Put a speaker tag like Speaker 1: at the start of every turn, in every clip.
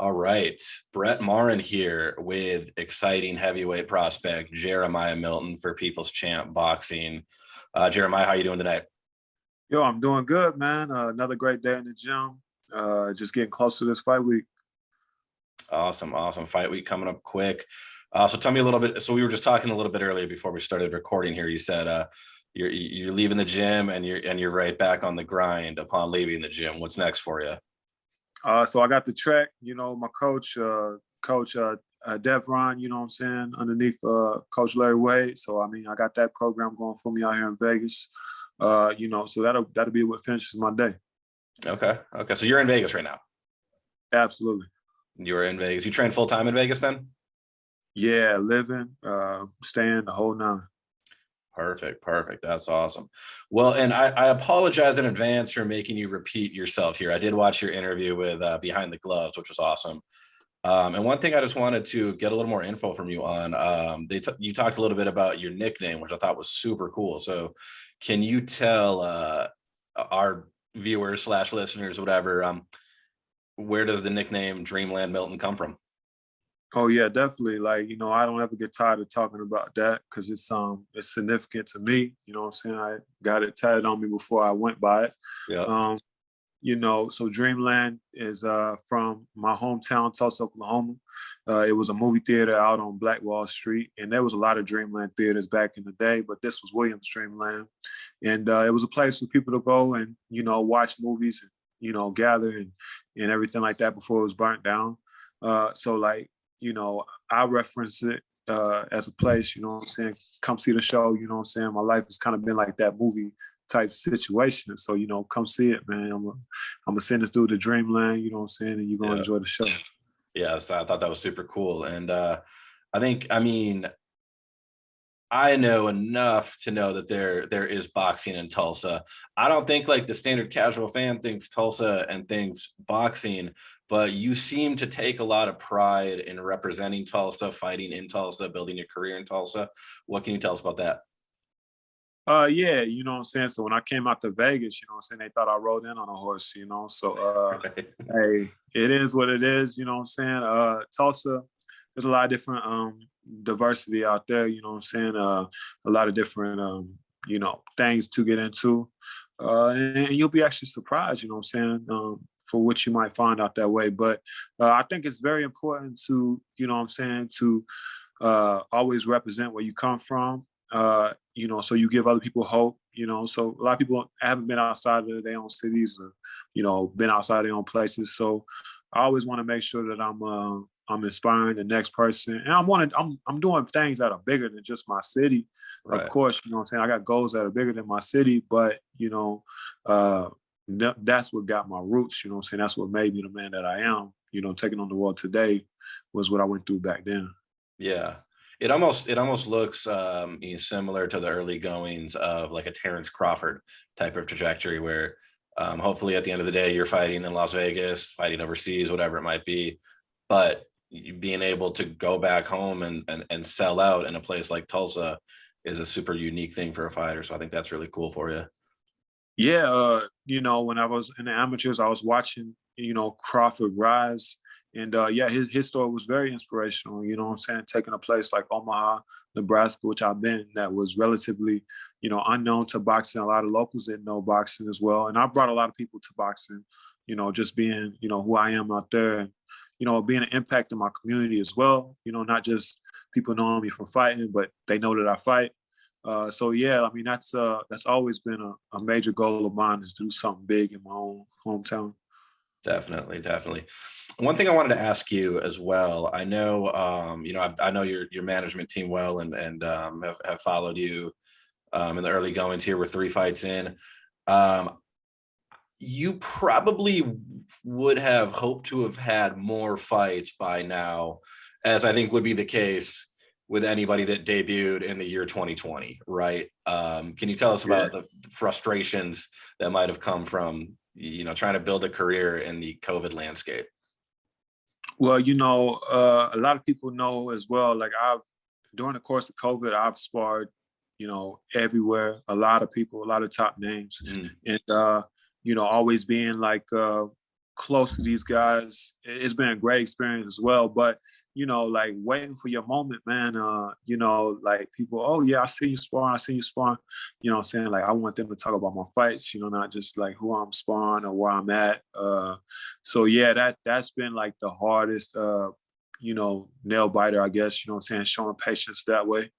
Speaker 1: All right. Brett Marin here with exciting heavyweight prospect Jeremiah Milton for People's Champ Boxing. Jeremiah, how you doing tonight?
Speaker 2: Yo, I'm doing good, man. Another great day in the gym. Just getting close to this fight week.
Speaker 1: Awesome, awesome. Fight week coming up quick. So tell me a little bit. So we were just talking a little bit earlier before we started recording here. You said you're leaving the gym and you're right back on the grind upon leaving the gym. What's next for you?
Speaker 2: So I got the track. My coach Devron. You know what I'm saying, underneath Coach Larry Wade. So I got that program going for me out here in Vegas. So that'll be what finishes my day.
Speaker 1: Okay. So you're in Vegas right now.
Speaker 2: Absolutely.
Speaker 1: You're in Vegas. You train full time in Vegas then?
Speaker 2: Yeah, living, staying the whole nine.
Speaker 1: Perfect. That's awesome. Well, and I apologize in advance for making you repeat yourself here. I did watch your interview with Behind the Gloves, which was awesome. And one thing I just wanted to get a little more info from you on, you talked a little bit about your nickname, which I thought was super cool. So can you tell our viewers / listeners, whatever, where does the nickname Dreamland Milton come from?
Speaker 2: Oh yeah, definitely. I don't ever get tired of talking about that because it's significant to me. You know what I'm saying? I got it tatted on me before I went by it.
Speaker 1: Yeah.
Speaker 2: So Dreamland is from my hometown, Tulsa, Oklahoma. It was a movie theater out on Black Wall Street, and there was a lot of Dreamland theaters back in the day, but this was Williams Dreamland. And it was a place for people to go and, watch movies and, gather and everything like that before it was burnt down. I reference it as a place, you know what I'm saying? Come see the show, you know what I'm saying? My life has kind of been like that movie type situation. So, come see it, man. I'm gonna send this dude to Dreamland, you know what I'm saying? And you're gonna enjoy the show.
Speaker 1: Yes, I thought that was super cool. And I know enough to know that there is boxing in Tulsa. I don't think like the standard casual fan thinks Tulsa and thinks boxing, but you seem to take a lot of pride in representing Tulsa, fighting in Tulsa, building your career in Tulsa. What can you tell us about that?
Speaker 2: Yeah, you know what I'm saying? So when I came out to Vegas, you know what I'm saying, they thought I rode in on a horse, So
Speaker 1: Right.
Speaker 2: hey, it is what it is, you know what I'm saying? Tulsa, there's a lot of different diversity out there, you know what I'm saying? A lot of different things to get into. And you'll be actually surprised, you know what I'm saying, for what you might find out that way. But I think it's very important to, you know what I'm saying, to always represent where you come from. So you give other people hope, So a lot of people haven't been outside of their own cities or, been outside their own places. So I always want to make sure that I'm inspiring the next person. And I'm doing things that are bigger than just my city.
Speaker 1: Right.
Speaker 2: Of course, you know what I'm saying? I got goals that are bigger than my city, but that's what got my roots, you know what I'm saying? That's what made me the man that I am. Taking on the world today was what I went through back then.
Speaker 1: Yeah. It almost looks similar to the early goings of like a Terrence Crawford type of trajectory where hopefully at the end of the day you're fighting in Las Vegas, fighting overseas, whatever it might be, but being able to go back home and sell out in a place like Tulsa is a super unique thing for a fighter. So I think that's really cool for you.
Speaker 2: Yeah, when I was in the amateurs, I was watching, Crawford rise. And his story was very inspirational, you know what I'm saying? Taking a place like Omaha, Nebraska, which I've been, that was relatively, unknown to boxing. A lot of locals didn't know boxing as well. And I brought a lot of people to boxing, just being, who I am out there and, being an impact in my community as well, not just people knowing me from fighting, but they know that I fight. That's always been a major goal of mine is to do something big in my own hometown.
Speaker 1: Definitely. One thing I wanted to ask you as well. I know, I know your management team well, and have followed you in the early goings here. We're 3 fights in. You probably would have hoped to have had more fights by now, as I think would be the case with anybody that debuted in the year 2020, right? Can you tell us about the frustrations that might have come from trying to build a career in the COVID landscape?
Speaker 2: Well, a lot of people know as well, like during the course of COVID, I've sparred, everywhere, a lot of people, a lot of top names.
Speaker 1: Mm.
Speaker 2: And, always being like close to these guys. It's been a great experience as well. But you know, like waiting for your moment, man. You know, like people, oh yeah, I see you sparring, I see you sparring. You know what I'm saying? Like I want them to talk about my fights, you know, not just like who I'm sparring or where I'm at. So yeah, that's been like the hardest you know, nail biter, I guess, you know what I'm saying, showing patience that way.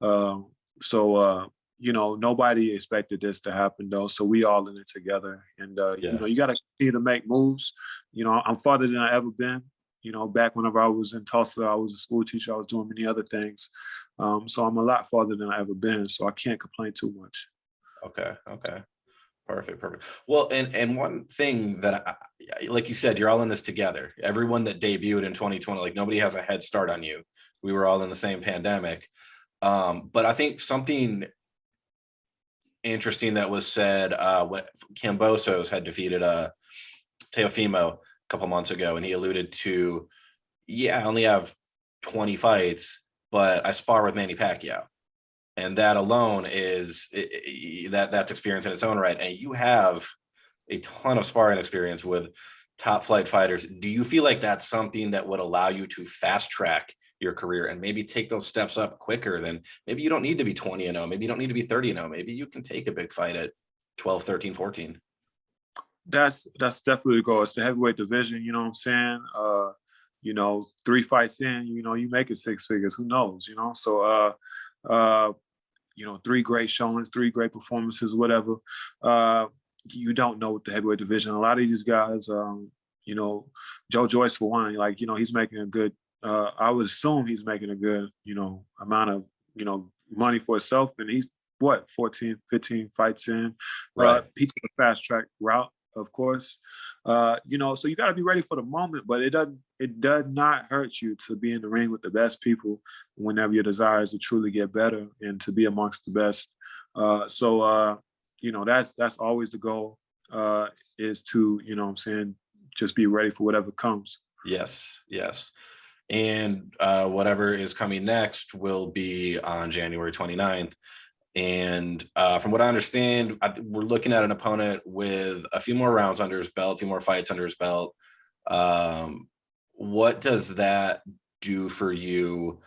Speaker 2: Um, so you know, nobody expected this to happen though. So we all in it together. And you know,
Speaker 1: Yeah.
Speaker 2: you gotta continue to make moves. You know, I'm farther than I ever been. You know, back whenever I was in Tulsa, I was a school teacher, I was doing many other things. So I'm a lot farther than I ever been. So I can't complain too much.
Speaker 1: Okay. Okay. Perfect, perfect. Well, and one thing that like you said, you're all in this together. Everyone that debuted in 2020, like nobody has a head start on you. We were all in the same pandemic. But I think something interesting that was said when Cambosos had defeated Teofimo a couple months ago, and he alluded to, yeah, I only have 20 fights, but I spar with Manny Pacquiao. And that alone is that's experience in its own right. And you have a ton of sparring experience with top flight fighters. Do you feel like that's something that would allow you to fast track your career and maybe take those steps up quicker? Than maybe you don't need to be 20-0, maybe you don't need to be 30-0, maybe you can take a big fight at 12, 13, 14.
Speaker 2: That's definitely the goal. It's the heavyweight division, you know what I'm saying? You know, 3 fights in, you know, you make it 6 figures, who knows, you know? So uh you know, 3 great showings, 3 great performances, whatever. You don't know with the heavyweight division. A lot of these guys, you know, Joe Joyce for one, like, you know, he's making a good, I would assume he's making a good, you know, amount of, you know, money for himself. And he's what, 14, 15 fights in.
Speaker 1: Right.
Speaker 2: He took a fast track route, of course. You know, so you got to be ready for the moment, but it does not hurt you to be in the ring with the best people whenever your desire is to truly get better and to be amongst the best. So you know, that's always the goal, is to, you know what I'm saying, just be ready for whatever comes.
Speaker 1: Yes, yes. And whatever is coming next will be on January 29th. And from what I understand, we're looking at an opponent with a few more rounds under his belt, a few more fights under his belt. What does that do for you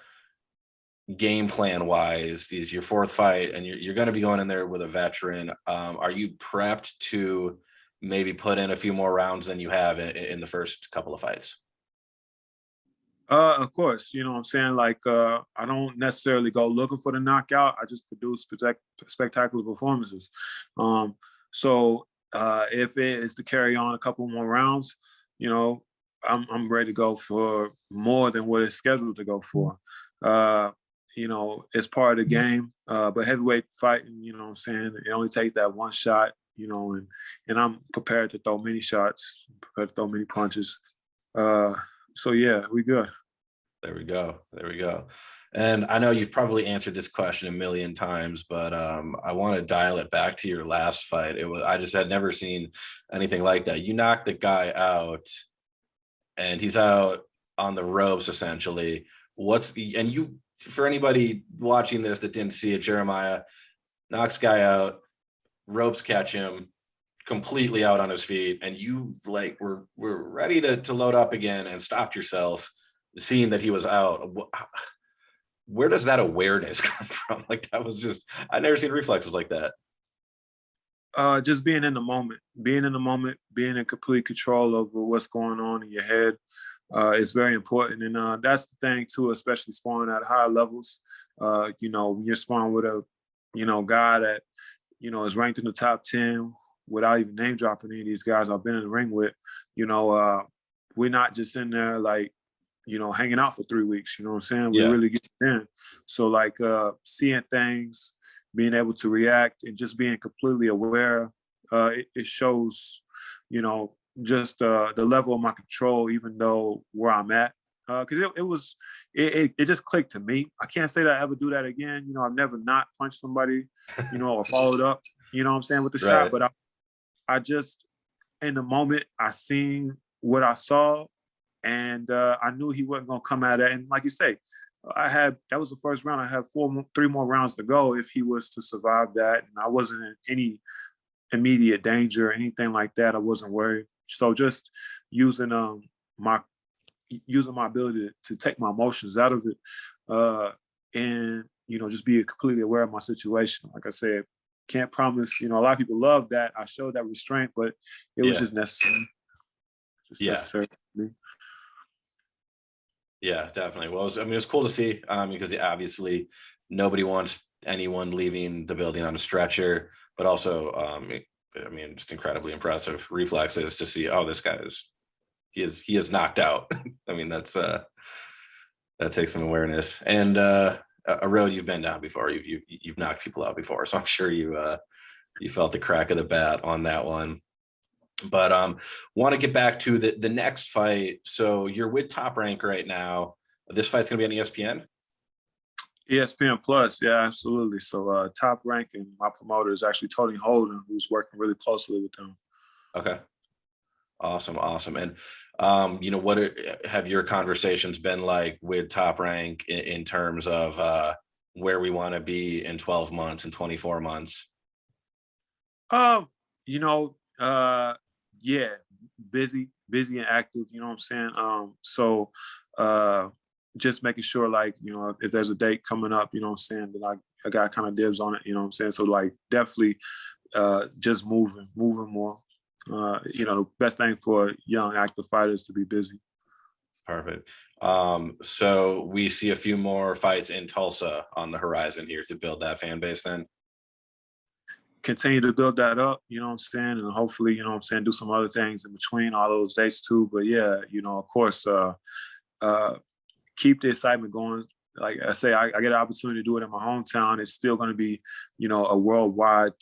Speaker 1: game plan wise? Is your fourth fight and you're going to be going in there with a veteran. Are you prepped to maybe put in a few more rounds than you have in the first couple of fights?
Speaker 2: Of course, you know what I'm saying? Like, I don't necessarily go looking for the knockout. I just produce spectacular performances. So if it is to carry on a couple more rounds, you know, I'm ready to go for more than what it's scheduled to go for. You know, it's part of the game. But heavyweight fighting, you know what I'm saying? It only takes that one shot, you know, and I'm prepared to throw many shots, prepared to throw many punches. So yeah, we good.
Speaker 1: There we go. There we go. And I know you've probably answered this question a million times, but I want to dial it back to your last fight. I just had never seen anything like that. You knocked the guy out and he's out on the ropes essentially. And you, for anybody watching this that didn't see it, Jeremiah knocks guy out, ropes catch him completely out on his feet, and you like were ready to load up again and stopped yourself seeing that he was out. Where does that awareness come from? Like that was just, I never seen reflexes like that.
Speaker 2: Just being in the moment, being in complete control of what's going on in your head is very important. And that's the thing too, especially sparring at higher levels. You know, when you're sparring with a, you know, guy that, you know, is ranked in the top 10 without even name dropping any of these guys I've been in the ring with, you know, we're not just in there like, you know, hanging out for 3 weeks, you know what I'm saying? We
Speaker 1: Yeah.
Speaker 2: really get in. So like seeing things, being able to react and just being completely aware, it shows, you know, just the level of my control, even though where I'm at. Because it just clicked to me. I can't say that I ever do that again. You know, I've never not punched somebody, you know, or followed up, you know what I'm saying, with the shot.
Speaker 1: Right.
Speaker 2: But I just, in the moment, I seen what I saw, and I knew he wasn't gonna come at it. And like you say, that was the first round. I had 3 more rounds to go if he was to survive that, and I wasn't in any immediate danger or anything like that. I wasn't worried. So just using my using my ability to take my emotions out of it, and just be completely aware of my situation. Like I said, can't promise. A lot of people love that I showed that restraint, but it was
Speaker 1: Yeah.
Speaker 2: just necessary. Just
Speaker 1: Yeah.
Speaker 2: necessary for me.
Speaker 1: Yeah, definitely. Well, it was cool to see because obviously nobody wants anyone leaving the building on a stretcher, but also, just incredibly impressive reflexes to see. Oh, this guy he is knocked out. I mean, that takes some awareness and a road you've been down before. You've knocked people out before, so I'm sure you felt the crack of the bat on that one. But want to get back to the next fight. So you're with Top Rank right now. This fight's gonna be on ESPN.
Speaker 2: ESPN Plus, yeah, absolutely. So Top Rank and my promoter is actually Tony Holden, who's working really closely with them.
Speaker 1: Okay, awesome. And have your conversations been like with Top Rank in terms of where we want to be in 12 months and 24 months?
Speaker 2: You know, yeah, busy and active, you know what I'm saying? Just making sure like, if there's a date coming up, you know what I'm saying, that I got kind of dibs on it, you know what I'm saying? So like definitely just moving more. The best thing for young active fighters to be busy.
Speaker 1: Perfect. So we see a few more fights in Tulsa on the horizon here to build that fan base then.
Speaker 2: Continue to build that up, you know what I'm saying? And hopefully, you know what I'm saying, do some other things in between all those dates too. But yeah, of course, keep the excitement going. Like I say, I get an opportunity to do it in my hometown. It's still going to be, a worldwide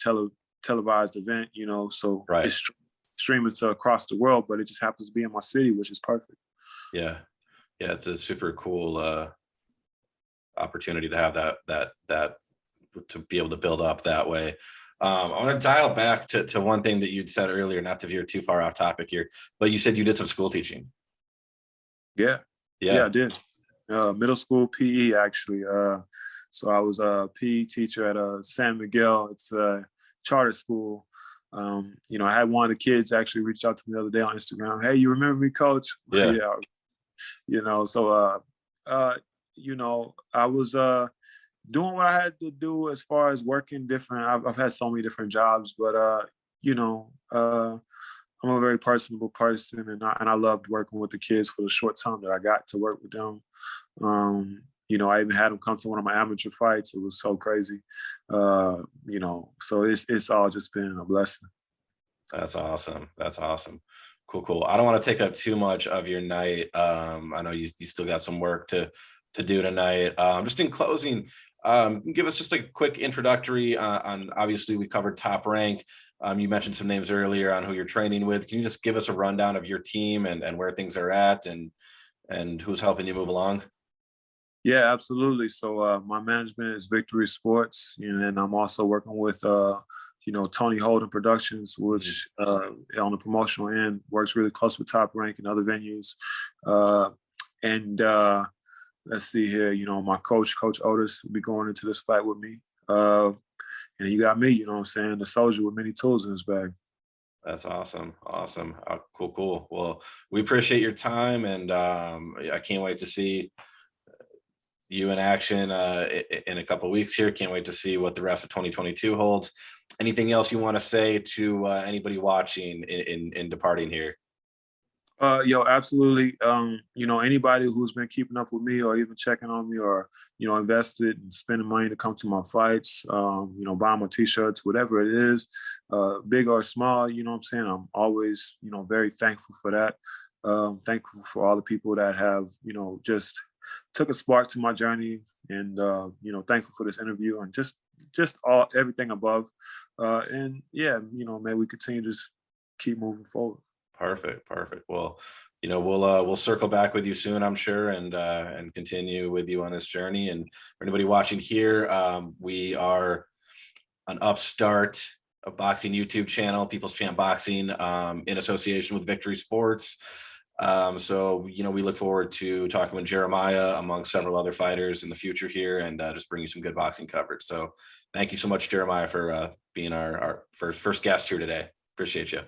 Speaker 2: televised event, so
Speaker 1: Right.
Speaker 2: it's streaming to across the world, but it just happens to be in my city, which is perfect.
Speaker 1: Yeah. It's a super cool opportunity to have that to be able to build up that way. I want to dial back to one thing that you'd said earlier, not to veer too far off topic here, but you said you did some school teaching.
Speaker 2: Yeah,
Speaker 1: Yeah.
Speaker 2: I did. Middle school PE actually. So I was a PE teacher at San Miguel. It's a charter school. I had one of the kids actually reach out to me the other day on Instagram. Hey, you remember me, coach?
Speaker 1: Yeah.
Speaker 2: So I was doing what I had to do as far as working different. I've had so many different jobs, but I'm a very personable person, and I loved working with the kids for the short time that I got to work with them. I even had them come to one of my amateur fights. It was so crazy. So it's all just been a blessing.
Speaker 1: That's awesome. Cool. I don't want to take up too much of your night. I know you still got some work to do tonight. Just in closing, give us just a quick introductory on obviously we covered Top Rank. You mentioned some names earlier on who you're training with. Can you just give us a rundown of your team and where things are at and who's helping you move along?
Speaker 2: Yeah, absolutely. So my management is Victory Sports, and then I'm also working with Tony Holden Productions, which on the promotional end works really close with Top Rank and other venues. And let's see here, my Coach Otis, will be going into this fight with me. And you got me, you know what I'm saying, the soldier with many tools in his bag.
Speaker 1: That's awesome. Cool. Well, we appreciate your time, and I can't wait to see you in action in a couple of weeks here. Can't wait to see what the rest of 2022 holds. Anything else you want to say to anybody watching in departing here?
Speaker 2: Absolutely. Anybody who's been keeping up with me or even checking on me or, invested and spending money to come to my fights, buying my t-shirts, whatever it is, big or small, you know what I'm saying? I'm always, very thankful for that. Thankful for all the people that have, just took a spark to my journey and, thankful for this interview and just everything above. And yeah, may we continue to just keep moving forward.
Speaker 1: Perfect. Well, we'll circle back with you soon, I'm sure, and continue with you on this journey. And for anybody watching here, we are an upstart a boxing YouTube channel, People's Champ Boxing, in association with Victory Sports. So we look forward to talking with Jeremiah among several other fighters in the future here, and just bring you some good boxing coverage. So thank you so much, Jeremiah, for being our first guest here today. Appreciate you.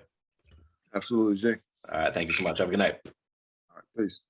Speaker 2: Absolutely, Jake.
Speaker 1: All right. Thank you so much. Have a good night.
Speaker 2: All right, peace.